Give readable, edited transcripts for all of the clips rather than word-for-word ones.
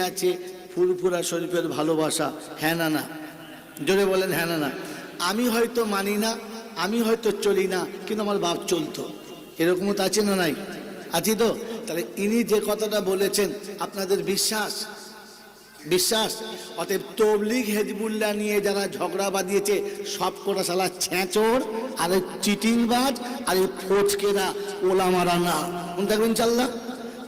আছে ফুরফুরা শরীফের ভালোবাসা, হ্যাঁ না না? জোরে বলেন হ্যাঁ না না? আমি হয়তো মানি না, আমি হয়তো চলি না, কিন্তু আমার বাপ চলতো, এরকমও তো আছে না নাই? আছি তো? তাহলে ইনি যে কথাটা বলেছেন আপনাদের বিশ্বাস? বিশ্বাস? অতএব তবলিগ হেজবুল্লাহ নিয়ে যারা ঝগড়া বাঁধিয়েছে সব কটা শালা ছেঁচর, আর ওই চিটিংবাজ, আর ওই ফোচকেরা, ওলামারা না। মনে থাকবেন ইনশাল্লাহ।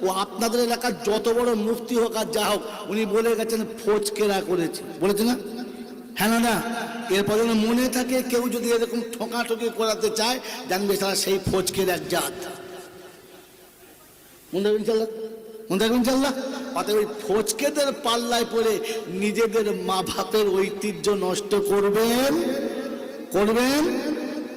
ও আপনাদের এলাকার যত বড় মুফতি হোক আর যা হোক, উনি বলে গেছেন ফোচকেরা করেছে, বলেছে না? হ্যাঁ না না? এরপর যেন মনে থাকে কেউ যদি এরকম ঠোকাঠকি করাতে চায়, জানবে তারা সেই ফোচকের এক জাত। মনে থাকবেন ইনশাল্লাহ, মনে থাকবেন ইনশাল্লাহ। অতএব ওই ফোচকেদের পাল্লায় পড়ে নিজেদের মা বাপের ঐতিহ্য নষ্ট করবেন করবেন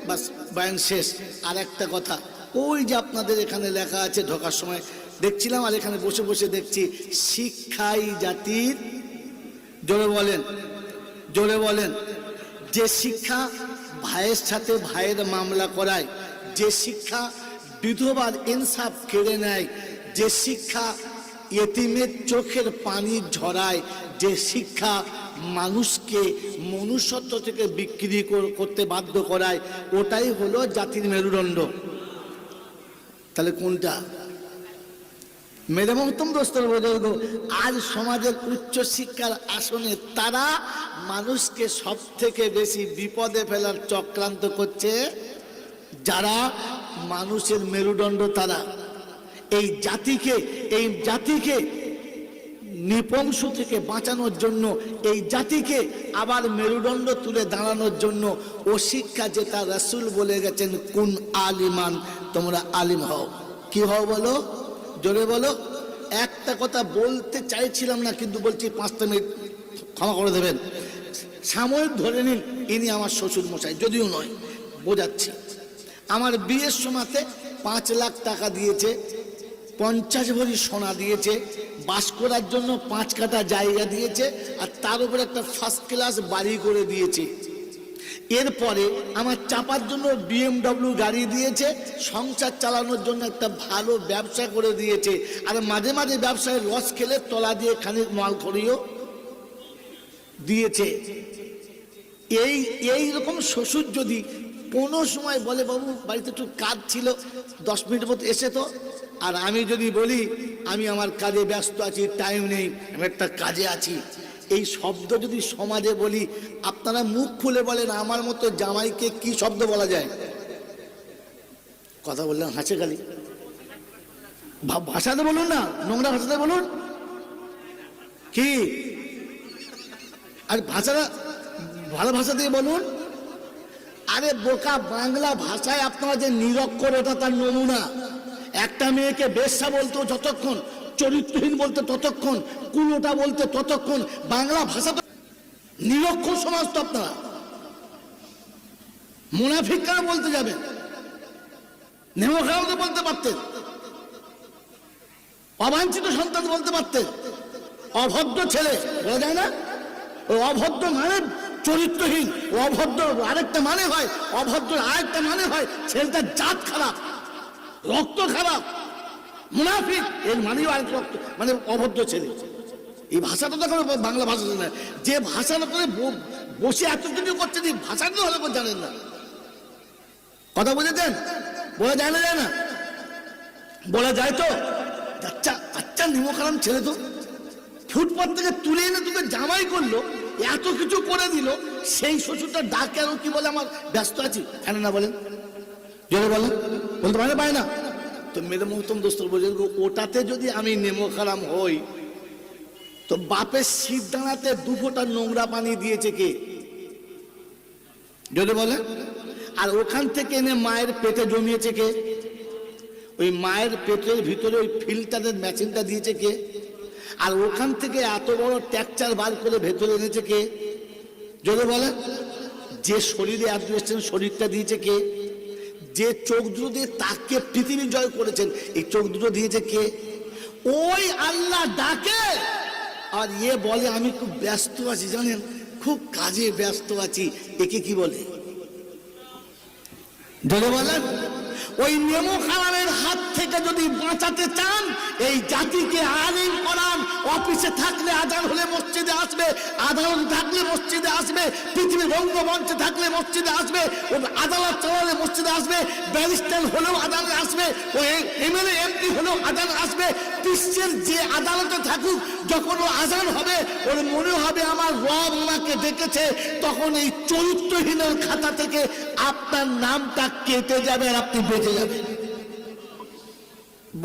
বাস, বয়ান শেষ। আর একটা কথা, ওই যে আপনাদের এখানে লেখা আছে, ঢোকার সময় দেখছিলাম, আর এখানে বসে বসে দেখছি, শিক্ষাই জাতির, জোরে বলেন, জোরে বলেন, যে শিক্ষা ভাইয়ের সাথে ভাইয়ের মামলা করায়, যে শিক্ষা বিধবার ইনসাফ কেড়ে নেয়, যে শিক্ষা ইয়েতিমের চোখের পানি ঝরায়, যে শিক্ষা মানুষকে মনুষ্যত্ব থেকে বিক্রি করতে বাধ্য করায়, ওটাই হলো জাতির মেরুদণ্ড। তাহলে কোনটা? মেরে মহতম দোস্তর বুজুর্গ, আজ সমাজের উচ্চ শিক্ষার আসনে তারা মানুষকে সব থেকে বেশি বিপদে ফেলার চক্রান্ত করছে, যারা মানুষের মেরুদণ্ড। তারা এই জাতিকে নিপংস থেকে বাঁচানোর জন্য, এই জাতিকে আবার মেরুদণ্ড তুলে দাঁড়ানোর জন্য ও শিক্ষা, যেটা রাসূল বলে গেছেন, কুন আলিমান, তোমরা আলিম হও। কি হও বলো? জোরে বলো। একটা কথা বলতে চাইছিলাম না, কিন্তু বলছি, 5 মিনিট ক্ষমা করে দেবেন। সাময়িক ধরে নিন, ইনি আমার শ্বশুর মশাই, যদিও নয়, বোঝাচ্ছি। আমার বিয়ের সময়তে 5 লাখ টাকা দিয়েছে, 50 ভরি সোনা দিয়েছে, বাস করার জন্য 5 কাঠা জায়গা দিয়েছে, আর তার উপরে একটা ফার্স্ট ক্লাস বাড়ি করে দিয়েছে। এরপরে আমার চাপার জন্য BMW গাড়ি দিয়েছে, সংসার চালানোর জন্য একটা ভালো ব্যবসা করে দিয়েছে, আর মাঝে মাঝে ব্যবসায় লস খেলে তলা দিয়ে খানিক মাল খড়িও দিয়েছে। এই রকম শ্বশুর যদি কোনো সময় বলে, বাবু বাড়িতে একটু কাজ ছিল, 10 মিনিটের মতো এসে তো, আর আমি যদি বলি আমি আমার কাজে ব্যস্ত আছি, টাইম নেই, আমি একটা কাজে আছি, এই শব্দ যদি সমাজে বলি, আপনারা মুখ খুলে বলেন আমার মতো জামাইকে কি শব্দ বলা যায়? কথা বললাম হাসে খালি, ভাষাতে বলুন না, নোংরা ভাষাতে বলুন। কি আর ভাষাটা ভালো ভাষা দিয়ে বলুন। আরে বোকা, বাংলা ভাষায় আপনারা যে নিরক্ষর, ওটা তার নমুনা। একটা মেয়েকে বেশ্যা বলতো যতক্ষণ, চরিত্রহীন বলতে ততক্ষণ, কুলোটা বলতে ততক্ষণ। বাংলা ভাষা তো নিরক্ষর সমাজ তো আপনারা। মুনাফিক কেন বলতে যাবেন? নেমখারামকে বলতে পারতেন, অবাঞ্ছিত সন্তান বলতে পারতেন, অভদ্র ছেলে বলা যায় না? ও অভদ্র মানে চরিত্রহীন, অভদ্র আরেকটা মানে হয়, অভদ্র আরেকটা মানে হয় ছেলেটার জাত খারাপ, রক্ত খারাপ, মুনাফিক, এর মানেও আরেক রক্ত, মানে অভদ্র ছেলে। এই ভাষাটা তো বাংলা ভাষা না। যে ভাষাটা করে বসে এত কিছু করছে, যে ভাষাটা হলে জানেন না। কথা বুঝেছেন? বলা যায় না, যায় না? বলা যায় তো? আচ্ছা আচ্ছা, নিমখারাম ছেলে তো ফুটপাত থেকে তুলে এনে তোকে জামাই করলো, এত কিছু করে দিল, সেই শ্বশুরটা ডাকে আর কি বলে, আমার ব্যস্ত আছি, কেন না বলেন? জোরে বলেন, বলতে পারে না? তো মেরে মহতম দোস্তর বলছেন, ওটাতে যদি আমি নেমখারাম হই, তো বাপের শীত দাঁড়াতে 2 ফোঁটা নোংরা পানি দিয়েছে কে? জোরে বলেন। আর ওখান থেকে এনে মায়ের পেটে জমিয়েছে কে? ওই মায়ের পেটের ভিতরে ওই ফিল্টারের মেশিনটা দিয়েছে কে? আর ওখান থেকে এত বড় ট্যাকচার বার করে ভেতরে এনেছে কে? জোরে বলেন। যে শরীরে অ্যাডমিনিস্ট্রেশন শরীরটা দিয়েছে কে? যে চোখ দুটো দিয়ে তাকে পৃথিবী জয় করেছেন, এই চোখ দুটো দিয়েছে কে? ওই আল্লাহ ডাকে, আর ইয়ে বলে আমি খুব ব্যস্ত আছি, জানেন, খুব কাজে ব্যস্ত আছি। একে কি বলে? জোরে বলেন। ওই নেমোখানামের হাত থেকে যদি বাঁচাতে চান, এই জাতিকে আলিম করান। অফিসে থাকলে আজান হলে মসজিদে আসবে, আদালত থাকলে মসজিদে আসবে, পৃথিবীর রঙ্গমঞ্চে থাকলে মসজিদে আসবে, আদালত চালালে মসজিদে আসবে, ব্যারিস্টার হলেও আদালতে আসবে, ও এমএলএ এমপি হলেও আদালত আসবে। বিশ্বের যে আদালতে থাকুক, যখন ও আজান হবে ওর মনে হবে আমার রব আমাকে ডেকেছে, তখন এই চরিত্রহীনের খাতা থেকে আপনার নামটা কেটে যাবে আর আপনি বেঁচে যাবেন।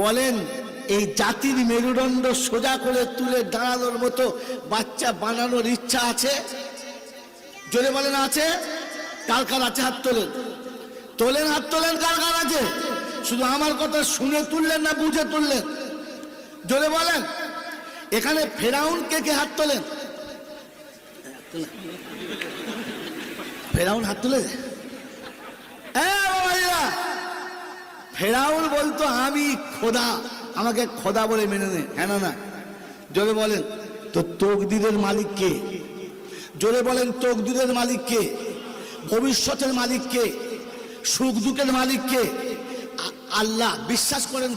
বলেন, এই জাতির মেরুদণ্ড সোজা করে তুলে দাঁড়ানোর মতো বাচ্চা বানানোর ইচ্ছা আছে? জোরে বলেন আছে? কার কার আছে? হাত তোলেন, তোলেন, হাত তোলেন। কার কার আছে? শুধু আমার কথা শুনে তুললেন না বুঝে তুললেন? জোরে বলেন। এখানে ফেরাউন কে কে? হাত তোলেন। ফেরাউন হাত তুলে। ফেরাউন বলতো আমি খোদা, আমাকে খোদা বলে মেনে নে। হ্যাঁ না না? জোরে বলেন। তো তকদিরের মালিক কে? জোরে বলেন। তকদিরের মালিক কে? ভবিষ্যতের মালিক কে? সুখ দুঃখের মালিক কে? আল্লাহ। বিশ্বাস করেন?